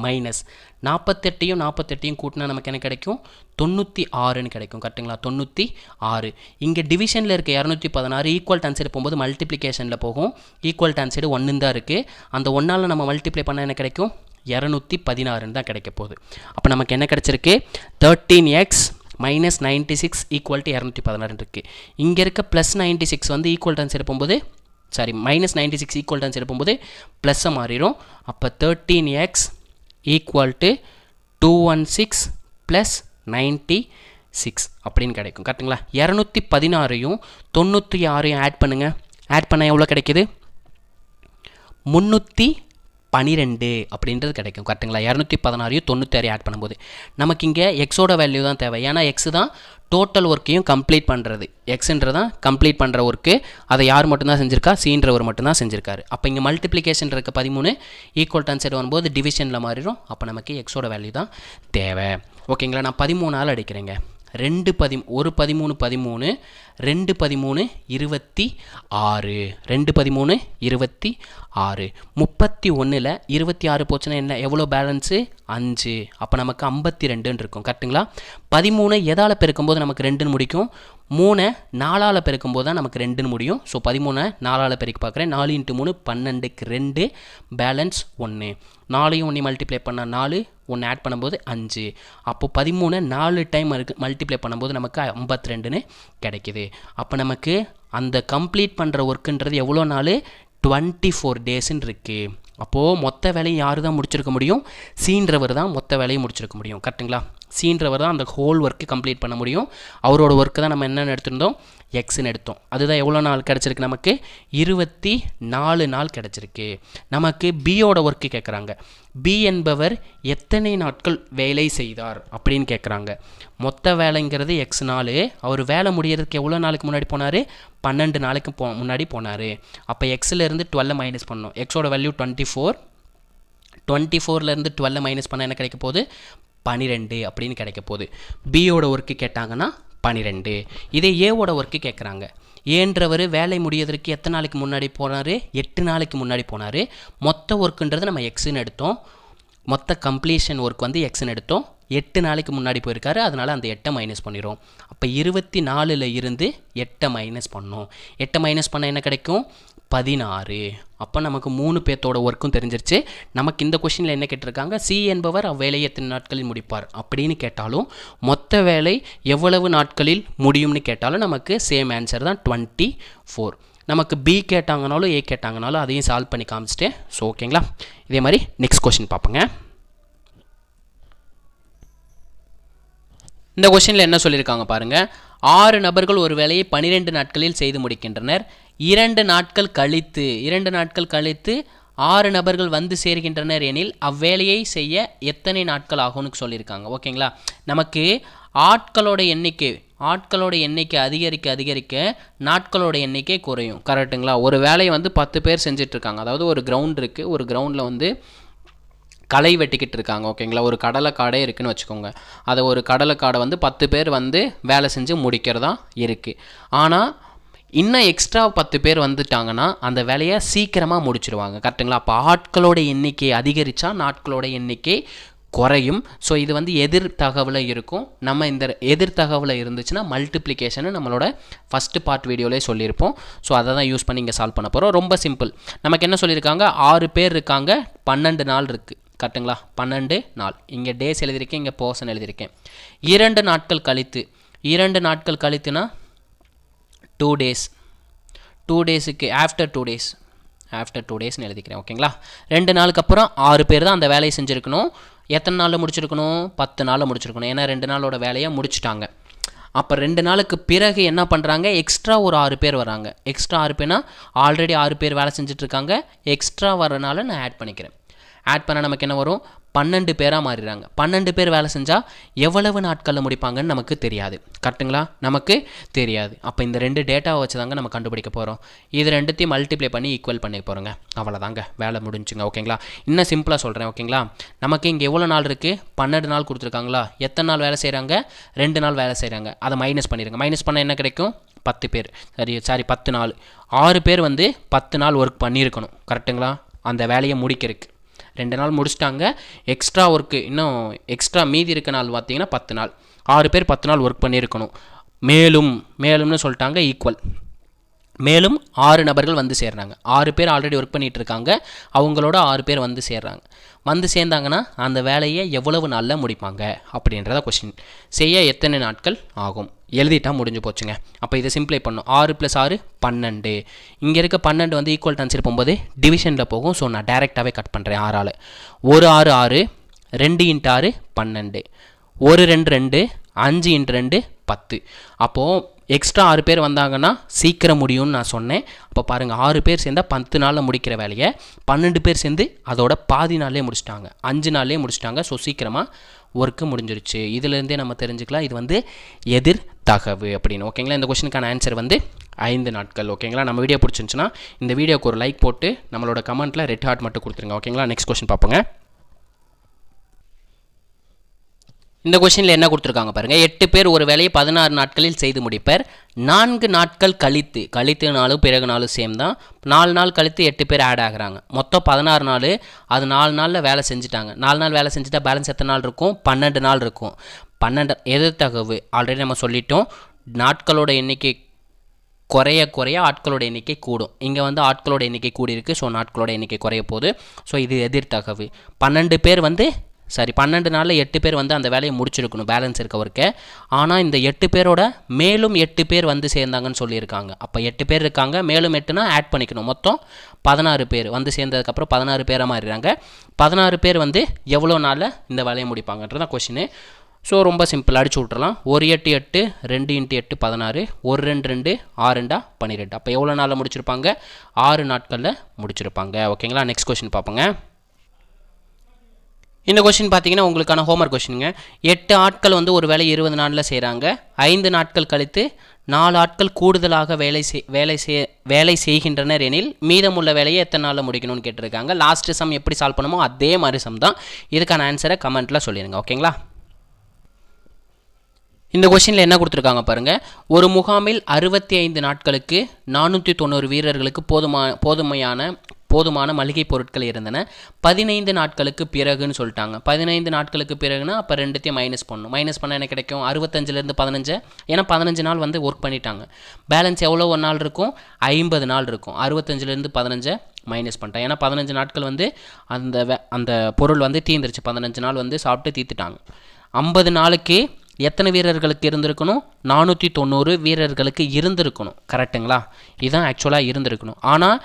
மைனஸ் 48 கூட்டினா நமக்கு என்ன கிடைக்கும் 96ன்னு கிடைக்கும். கரெக்டுங்களா 96. இங்கே டிவிஷனில் இருக்க 216 ஈக்குவல் டான் சைடு போகும்போது மல்டிப்ளிகேஷனில் போகும். ஈக்குவல் டான் சைடு 1 தான் இருக்குது. அந்த 1ஆல் நம்ம மல்டிப்ளை பண்ணால் என்ன கிடைக்கும் 216ன்னு தான் கிடைக்க போகுது. அப்போ நமக்கு என்ன கிடச்சிருக்கு 13x மைனஸ் 96 ஈக்குவல் டு 216 இருக்குது. இங்கே இருக்க ப்ளஸ் 96 வந்து ஈக்குவல் டான் சைடு போகும்போது மைனஸ் 96 ஈக்குவல் டான் சைடு போகும்போது ப்ளஸ்ஸை மாறிடும். அப்போ 13x ஈக்குவல் டு 216 ப்ளஸ் 96 அப்படின்னு கிடைக்கும். கரெக்டுங்களா 216ஐயும் 96ஐயும் ஆட் பண்ணுங்கள். ஆட் பண்ணால் எவ்வளோ கிடைக்கிது 312 அப்படின்றது கிடைக்கும். கரெக்டுங்களா 216ஐயும் 96 ஆட் பண்ணும்போது நமக்கு இங்கே எக்ஸோட வேல்யூ தான் தேவை. ஏன்னா எக்ஸ் தான் டோட்டல் ஒர்க்கையும் கம்ப்ளீட் பண்ணுறது. எக்ஸுன்றது தான் கம்ப்ளீட் பண்ணுற ஒர்க்கு. அதை யார் மட்டும்தான் செஞ்சுருக்கா சீன்றவர் மட்டும்தான் செஞ்சுருக்காரு. அப்போ இங்கே மல்டிப்ளிகேஷன் இருக்க 13 ஈக்குவல் டான் சைடு வரும்போது டிவிஷனில் மாறிடும். அப்போ நமக்கு எக்ஸோட வேல்யூ தான் தேவை. ஓகேங்களா நான் 13ஆல் அடிக்கிறேங்க. 2 13 1 13 13 2 13 26 2 13 26 31ல் 26 போச்சுன்னா என்ன எவ்வளோ பேலன்ஸு 5. அப்போ நமக்கு 52ன்னு இருக்கும். கரெக்டுங்களா 13 எதால் பெருக்கும்போது நமக்கு 2ன்னு முடிக்கும் 3 4ஆல் பெருக்கும்போது தான் நமக்கு 2ன்னு முடியும். ஸோ 13 4ஆல் பெருக்கி பார்க்குறேன் 4 × 3 12க்கு 2 பேலன்ஸ் 1 4ஐயும் 1 மல்டிப்ளை பண்ணால் 4 1 ஆட் பண்ணும்போது 5. அப்போ 13 4 டைம் மல்டிப்ளை பண்ணும்போது நமக்கு 52ன்னு கிடைக்கிது. அப்போ நமக்கு அந்த கம்ப்ளீட் பண்ணுற ஒர்க்குன்றது எவ்வளோ நாள் 24 டேஸ்ன்னு இருக்குது. அப்போது மொத்த வேலையும் யார் தான் முடிச்சிருக்க முடியும் சீன்றவர் தான் மொத்த வேலையும் முடிச்சிருக்க முடியும். கரெக்டுங்களா சீன்றவர் தான் அந்த ஹோல் ஒர்க்கு கம்ப்ளீட் பண்ண முடியும். அவரோட ஒர்க்கு தான் நம்ம என்னென்னு எடுத்திருந்தோம் எக்ஸ்ன்னு எடுத்தோம். அதுதான் எவ்வளோ நாள் கிடச்சிருக்கு நமக்கு 24 நாள் கிடச்சிருக்கு. நமக்கு பியோட ஒர்க்கு கேட்குறாங்க. பி என்பவர் எத்தனை நாட்கள் வேலை செய்தார் அப்படின்னு கேட்குறாங்க. மொத்த வேலைங்கிறது எக்ஸ் நாள். அவர் வேலை முடியறதுக்கு எவ்வளோ நாளுக்கு முன்னாடி போனார் 12 நாளைக்கு முன்னாடி போனார். அப்போ எக்ஸிலேருந்து 12 மைனஸ் பண்ணோம். எக்ஸோட வேல்யூ 24. 24லேருந்து 12 மைனஸ் பண்ணால் என்ன கிடைக்க போகுது 12 அப்படின்னு கிடைக்க போகுது. பியோட ஒர்க்கு கேட்டாங்கன்னா 12. இதே ஏவோட ஒர்க்கு கேட்குறாங்க. ஏன்றவர் வேலை முடியறதுக்கு எத்தனை நாளைக்கு முன்னாடி போனார் 8 நாளைக்கு முன்னாடி போனார். மொத்த ஒர்க்குன்றது நம்ம எக்ஸுன்னு எடுத்தோம். மொத்த கம்ப்ளீஷன் ஒர்க் வந்து எக்ஸ்ன்னு எடுத்தோம். 8 நாளைக்கு முன்னாடி போயிருக்காரு. அதனால் அந்த 8 மைனஸ் பண்ணிடும். அப்போ 24ல் இருந்து 8 மைனஸ் பண்ணோம். 8 மைனஸ் பண்ணால் என்ன கிடைக்கும் 16. அப்போ நமக்கு 3 பேர்த்தோட ஒர்க்கும் தெரிஞ்சிருச்சு. நமக்கு இந்த கொஷினில் என்ன கேட்டிருக்காங்க சி என்பவர் அவ்வேலையை எத்தனை நாட்களில் முடிப்பார் அப்படின்னு கேட்டாலும் மொத்த வேலை எவ்வளவு நாட்களில் முடியும்னு கேட்டாலும் நமக்கு சேம் ஆன்சர் தான் 24. நமக்கு பி கேட்டாங்கனாலும் ஏ கேட்டாங்கனாலும் அதையும் சால்வ் பண்ணி காமிச்சிட்டேன். ஸோ ஓகேங்களா இதே மாதிரி நெக்ஸ்ட் கொஷின் பார்ப்போங்க. இந்த கொஷினில் என்ன சொல்லியிருக்காங்க பாருங்கள். 6 நபர்கள் ஒரு வேலையை 12 நாட்களில் செய்து முடிக்கின்றனர். 2 நாட்கள் கழித்து 6 நபர்கள் வந்து சேர்கின்றனர் எனில் அவ்வேலையை செய்ய எத்தனை நாட்கள் ஆகும்னு சொல்லியிருக்காங்க. ஓகேங்களா நமக்கு ஆட்களோட எண்ணிக்கை அதிகரிக்க நாட்களோட எண்ணிக்கை குறையும். கரெக்டுங்களா ஒரு வேலையை வந்து 10 பேர் செஞ்சிட்ருக்காங்க. அதாவது ஒரு கிரவுண்ட் இருக்குது. ஒரு கிரவுண்டில் வந்து களை வெட்டிக்கிட்டு இருக்காங்க. ஓகேங்களா ஒரு கடலைக்காடே இருக்குதுன்னு வச்சுக்கோங்க. அதை ஒரு கடலைக்காடை வந்து 10 பேர் வந்து வேலை செஞ்சு முடிக்கிறதா இருக்குது. ஆனால் இன்னும் எக்ஸ்ட்ரா 10 பேர் வந்துட்டாங்கன்னா அந்த வேலையை சீக்கிரமாக முடிச்சிடுவாங்க. கரெக்டுங்களா அப்போ ஆட்களோட எண்ணிக்கை அதிகரித்தா நாட்களோட எண்ணிக்கை குறையும். ஸோ இது வந்து எதிர் தகவலில் இருக்கும். நம்ம இந்த எதிர் தகவலில் இருந்துச்சுன்னா மல்டிப்ளிகேஷனை நம்மளோட ஃபஸ்ட்டு பார்ட் வீடியோவிலே சொல்லியிருப்போம். ஸோ அதை தான் யூஸ் பண்ணி இங்கே சால்வ் பண்ண போகிறோம். ரொம்ப சிம்பிள். நமக்கு என்ன சொல்லியிருக்காங்க 6 பேர் இருக்காங்க 12 நாள் இருக்குது. கரெக்டுங்களா? 12 நாள். இங்கே டேஸ் எழுதியிருக்கேன், இங்கே பர்சன் எழுதியிருக்கேன். 2 நாட்கள் கழித்து, 2 நாட்கள் கழித்துனா 2 டேஸ். 2 டேஸுக்கு ஆஃப்டர் 2 டேஸ், ஆஃப்டர் 2 டேஸ்னு எழுதிக்கிறேன். ஓகேங்களா? 2 நாளுக்கு அப்புறம் 6 பேர் தான் அந்த வேலையை செஞ்சுருக்கணும். எத்தனை நாளில் முடிச்சிருக்கணும்? 10 நாளில் முடிச்சிருக்கணும். ஏன்னா 2 நாளோட வேலையை முடிச்சிட்டாங்க. அப்போ 2 நாளுக்கு பிறகு என்ன பண்ணுறாங்க? எக்ஸ்ட்ரா ஒரு 6 பேர் வராங்க. எக்ஸ்ட்ரா 6 பேர்னா ஆல்ரெடி 6 பேர் வேலை செஞ்சுட்ருக்காங்க. எக்ஸ்ட்ரா வரனால நான் ஆட் பண்ணிக்கிறேன். ஆட் பண்ணால் நமக்கு என்ன வரும்? 12 பேராக மாறிடுறாங்க. 12 பேர் வேலை செஞ்சால் எவ்வளவு நாட்களில் முடிப்பாங்கன்னு நமக்கு தெரியாது. கரெக்டுங்களா? நமக்கு தெரியாது. அப்போ இந்த 2 டேட்டாவை வச்சு தாங்க நம்ம கண்டுபிடிக்க போகிறோம். இது ரெண்டுத்தையும் மல்டிப்ளை பண்ணி ஈக்குவல் பண்ணி போகிறோங்க. அவ்வளோதாங்க, வேலை முடிஞ்சுங்க. ஓகேங்களா? இன்னும் சிம்பிளாக சொல்கிறேன். ஓகேங்களா? நமக்கு இங்கே எவ்வளோ நாள் இருக்குது? 12 நாள் கொடுத்துருக்காங்களா? எத்தனை நாள் வேலை செய்கிறாங்க? 2 நாள் வேலை செய்கிறாங்க. அதை மைனஸ் பண்ணிடுங்க. மைனஸ் பண்ணால் என்ன கிடைக்கும்? 10 பேர். சாரி 10 நாள். 6 பேர் 10 நாள் ஒர்க் பண்ணியிருக்கணும். கரெக்டுங்களா? அந்த வேலையை முடிக்கிறதுக்கு 2 நாள் முடிச்சிட்டாங்க. எக்ஸ்ட்ரா ஒர்க்கு இன்னும் எக்ஸ்ட்ரா மீதி இருக்க நாள் பார்த்தீங்கன்னா 10 நாள். 6 பேர் 10 நாள் ஒர்க் பண்ணியிருக்கணும். மேலும்னு சொல்லிட்டாங்க ஈக்குவல். மேலும் 6 நபர்கள் வந்து சேர்றாங்க. 6 பேர் ஆல்ரெடி ஒர்க் பண்ணிகிட்டு இருக்காங்க. அவங்களோட 6 பேர் வந்து சேர்றாங்க. வந்து சேர்ந்தாங்கன்னா அந்த வேலையை எவ்வளவு நாளில் முடிப்பாங்க அப்படின்றத கொஸ்டின். செய்ய எத்தனை நாட்கள் ஆகும்? எழுதிட்டா முடிஞ்சு போச்சுங்க. அப்போ இதை சிம்பிளை பண்ணும். 6 + 6 12. இங்கே இருக்க 12 ஈக்குவல் டான்சர் போகும்போது டிவிஷனில் போகும். ஸோ நான் டைரெக்டாகவே கட் பண்ணுறேன். 6ஆல் 1 6 6, 2 × 6 12, 1 2 2, 5 × 2 10. அப்போது எக்ஸ்ட்ரா 6 பேர் வந்தாங்கன்னா சீக்கிரம் முடியும்னு நான் சொன்னேன். அப்போ பாருங்கள், 6 பேர் சேர்ந்தால் 10 நாளில் முடிக்கிற வேலையை 12 பேர் சேர்ந்து அதோட பாதி நாள்லேயே முடிச்சிட்டாங்க. 5 நாள்லேயே முடிச்சிட்டாங்க. ஸோ சீக்கிரமாக ஒர்க்கு முடிஞ்சிருச்சு. இதிலேருந்தே நம்ம தெரிஞ்சுக்கலாம் இது எதிர்தகவு அப்படின்னு. ஓகேங்களா? இந்த கொஸ்டினுக்கான ஆன்சர் 5 நாட்கள். ஓகேங்களா? நம்ம வீடியோ பிடிச்சிருந்துச்சுன்னா இந்த வீடியோக்கு ஒரு லைக் போட்டு நம்மளோட கமெண்ட்டில் ரெட் ஹார்ட் மட்டும் கொடுத்துருங்க. ஓகேங்களா? நெக்ஸ்ட் கொஸ்டின் பார்ப்போங்க. இந்த கொஸ்டினில் என்ன கொடுத்துருக்காங்க பாருங்கள். 8 பேர் ஒரு வேலையை 16 நாட்களில் செய்து முடிப்பர். 4 நாட்கள் கழித்து நாளும் பிறகு நாளும் சேம் தான். 4 நாள் கழித்து 8 பேர் ஆட் ஆகுறாங்க. மொத்தம் 16 நாள். அது 4 நாளில் வேலை செஞ்சுட்டாங்க. 4 நாள் வேலை செஞ்சுட்டா பேலன்ஸ் எத்தனை நாள் இருக்கும்? 12 நாள் இருக்கும். 12 எதிர்தகவு ஆல்ரெடி நம்ம சொல்லிட்டோம். நாட்களோட எண்ணிக்கை குறைய ஆட்களோட எண்ணிக்கை கூடும். இங்கே ஆட்களோட எண்ணிக்கை கூடியிருக்கு. ஸோ நாட்களோட எண்ணிக்கை குறைய போகுது. ஸோ இது எதிர்தகவு. 12 பேர் 12 நாளில் 8 பேர் அந்த வேலையை முடிச்சிருக்கணும் பேலன்ஸ் இருக்க ஒர்க்கை. ஆனால் இந்த 8 பேரோட மேலும் 8 பேர் சேர்ந்தாங்கன்னு சொல்லியிருக்காங்க. அப்போ 8 பேர் இருக்காங்க, மேலும் 8னா ஆட் பண்ணிக்கணும். மொத்தம் 16 பேர் சேர்ந்ததுக்கப்புறம் 16 பேராக மாறிடுறாங்க. 16 பேர் எவ்வளோ நாளில் இந்த வேலையை முடிப்பாங்கன்றதான் கொஷினு. ஸோ ரொம்ப சிம்பிள், அடிச்சு விட்றலாம். 1 8 8, 2 × 8 16, 1 2 2, 6 2 12. அப்போ எவ்வளோ நாளில் முடிச்சிருப்பாங்க? 6 நாட்களில் முடிச்சிருப்பாங்க. ஓகேங்களா? நெக்ஸ்ட் கொஷின் பார்ப்போங்க. இந்த கொஸ்டின் பார்த்தீங்கன்னா உங்களுக்கான ஹோம்ஒர்க் கொஸ்டினுங்க. 8 ஆட்கள் ஒரு வேலை 20 நாளில் செய்கிறாங்க. 5 நாட்கள் கழித்து 4 ஆட்கள் கூடுதலாக வேலை செய்கின்றனர் எனில் மீதமுள்ள வேலையை எத்தனை நாளில் முடிக்கணும்னு கேட்டிருக்காங்க. லாஸ்ட் சம் எப்படி சால்வ் பண்ணுமோ அதே மாதிரி சம் தான். இதுக்கான ஆன்சரை கமெண்ட்டில் சொல்லிடுங்க. ஓகேங்களா? இந்த கொஸ்டினில் என்ன கொடுத்துருக்காங்க பாருங்கள். ஒரு முகாமில் 65 நாட்களுக்கு 490 வீரர்களுக்கு போதுமான மளிகை பொருட்கள் இருந்தன. 15 நாட்களுக்கு பிறகுன்னு சொல்லிட்டாங்க. 15 நாட்களுக்கு பிறகுனா அப்போ ரெண்டுத்தையும் மைனஸ் பண்ணணும். மைனஸ் பண்ணால் என்ன கிடைக்கும்? 65லேருந்து 15. ஏன்னா 15 நாள் ஒர்க் பண்ணிட்டாங்க. பேலன்ஸ் எவ்வளோ ஒரு நாள் இருக்கும்? 50 நாள் இருக்கும். 65லேருந்து 15 மைனஸ் பண்ணிட்டேன். ஏன்னா 15 நாட்கள் அந்த பொருள் தீர்ந்துருச்சு. 15 நாள் சாப்பிட்டு தீர்த்துட்டாங்க. 50 நாளுக்கு எத்தனை வீரர்களுக்கு இருந்திருக்கணும்? 490 வீரர்களுக்கு இருந்திருக்கணும். கரெக்டுங்களா? இதுதான் ஆக்சுவலாக இருந்திருக்கணும். ஆனால்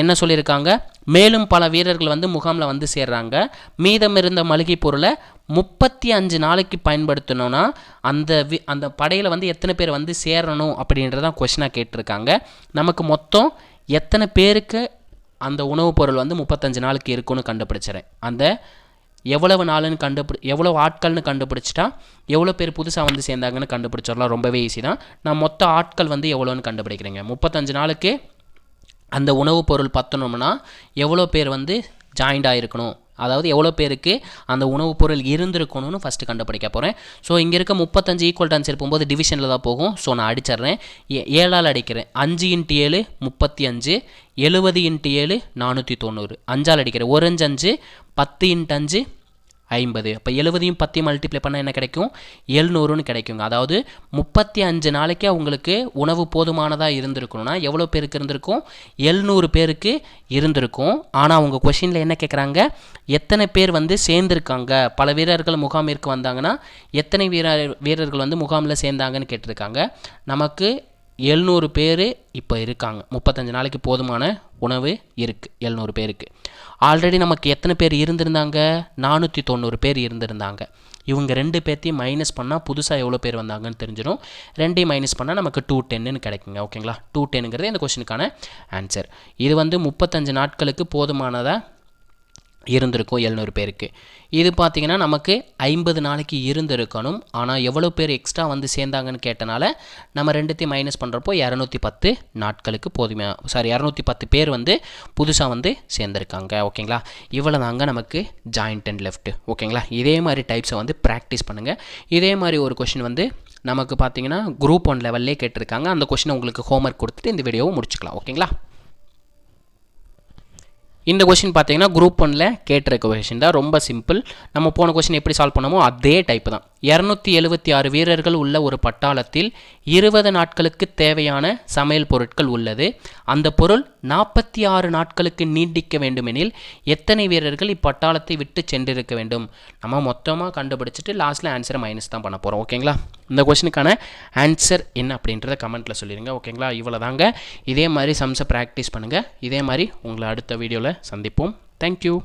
என்ன சொல்லியிருக்காங்க? மேலும் பல வீரர்கள் முகாமில் சேர்றாங்க. மீதம் இருந்த மளிகை பொருளை 35 நாளைக்கு பயன்படுத்தணும்னா அந்த படையில் எத்தனை பேர் சேரணும் அப்படின்றதான் கொஸ்டினாக கேட்டிருக்காங்க. நமக்கு மொத்தம் எத்தனை பேருக்கு அந்த உணவுப் பொருள் 35 நாளுக்கு இருக்குன்னு கண்டுபிடிச்சிடறேன். அந்த எவ்வளவு நாளுன்னு எவ்வளோ ஆட்கள்னு கண்டுபிடிச்சிட்டா எவ்வளோ பேர் புதுசாக சேர்ந்தாங்கன்னு கண்டுபிடிச்சிடலாம். ரொம்பவே ஈஸி தான். நான் மொத்த ஆட்கள் எவ்வளோன்னு கண்டுபிடிக்கிறேங்க. 35 நாளுக்கு அந்த உணவுப் பொருள் பற்றணும்னா எவ்வளோ பேர் ஜாயிண்ட் ஆகிருக்கணும், அதாவது எவ்வளோ பேருக்கு அந்த உணவுப் பொருள் இருந்திருக்கணும்னு ஃபஸ்ட்டு கண்டுபிடிக்க போகிறேன். ஸோ இங்கே இருக்க 35 ஈக்குவல் டு ஆன்சர் போகும்போது டிவிஷனில் தான் போகும். ஸோ நான் அடிச்சிட்றேன். 7ஆல் அடிக்கிறேன். 5 × 7 35, 70 × 7 490. 5ஆல் அடிக்கிறேன். 1 5 5, 10 × 5 50. அப்போ 70யும் 10 மல்டிப்ளை பண்ணால் என்ன கிடைக்கும்? 700ன்னு கிடைக்குங்க. அதாவது 35 நாளைக்கு அவங்களுக்கு உணவு போதுமானதாக இருந்திருக்கணும்னா எவ்வளோ பேருக்கு இருந்திருக்கும்? 700 பேருக்கு இருந்திருக்கும். ஆனால் அவங்க கொஷினில் என்ன கேட்குறாங்க? எத்தனை பேர் வந்து சேர்ந்துருக்காங்க? பல வீரர்கள் முகாமிற்கு வந்தாங்கன்னா எத்தனை வீரர்கள் வந்து முகாமில் சேர்ந்தாங்கன்னு கேட்டிருக்காங்க. நமக்கு 700 பேர் இப்போ இருக்காங்க. 35 நாளைக்கு போதுமான உணவு இருக்குது 700 பேருக்கு. ஆல்ரெடி நமக்கு எத்தனை பேர் இருந்திருந்தாங்க? 490 பேர் இருந்திருந்தாங்க. இவங்க 2 பேர்த்தையும் மைனஸ் பண்ணால் புதுசாக எவ்வளோ பேர் வந்தாங்கன்னு தெரிஞ்சிடும். 2ஐயும் மைனஸ் பண்ணால் நமக்கு 210ன்னு கிடைக்குங்க. ஓகேங்களா? 210ங்கிறது இந்த கொஸ்டினுக்கான ஆன்சர். இது வந்து 35 நாட்களுக்கு போதுமானதாக இருந்திருக்கும் 700 பேருக்கு. இது பார்த்திங்கன்னா நமக்கு 50 நாளைக்கு இருந்திருக்கணும். ஆனால் எவ்வளோ பேர் எக்ஸ்ட்ரா வந்து சேர்ந்தாங்கன்னு கேட்டனால நம்ம 2ஐயும் மைனஸ் பண்ணுறப்போ 210 நாட்களுக்கு 210 பேர் வந்து புதுசாக வந்து சேர்ந்துருக்காங்க. ஓகேங்களா? இவ்வளோ தாங்க நமக்கு ஜாயிண்ட் அண்ட் லெஃப்ட். ஓகேங்களா? இதே மாதிரி டைப்ஸை வந்து ப்ராக்டிஸ் பண்ணுங்கள். இதே மாதிரி ஒரு கொஷின் வந்து நமக்கு பார்த்திங்கன்னா குரூப் 1 லெவல்லே கேட்டிருக்காங்க. அந்த கொஷினை உங்களுக்கு ஹோம்ஒர்க் கொடுத்துட்டு இந்த வீடியோவை முடிச்சுக்கலாம். ஓகேங்களா? இந்த கொஷின் பார்த்தீங்கன்னா குரூப் 1ல் கேட்டிருக்க கொஷின் தான். ரொம்ப சிம்பிள். நம்ம போன கொஷின் எப்படி சால்வ் பண்ணமோ அதே டைப்பு தான். 276 வீரர்கள் உள்ள ஒரு பட்டாளத்தில் 20 நாட்களுக்கு தேவையான சமையல் பொருட்கள் உள்ளது. அந்த பொருள் 46 நாட்களுக்கு நீட்டிக்க வேண்டுமெனில் எத்தனை வீரர்கள் இப்பட்டாளத்தை விட்டு சென்றிருக்க வேண்டும்? நம்ம மொத்தமாக கண்டுபிடிச்சிட்டு லாஸ்ட்டில் ஆன்சரை மைனஸ் தான் பண்ண போகிறோம். ஓகேங்களா? இந்த கொஷினுக்கான ஆன்சர் என்ன அப்படின்றத கமெண்ட்டில் சொல்லிடுங்க. ஓகேங்களா? இவ்வளோ தாங்க. இதே மாதிரி சம்ஸை ப்ராக்டிஸ் பண்ணுங்கள். இதே மாதிரி உங்களை அடுத்த வீடியோவில் சந்திப்போம். தேங்க்யூ.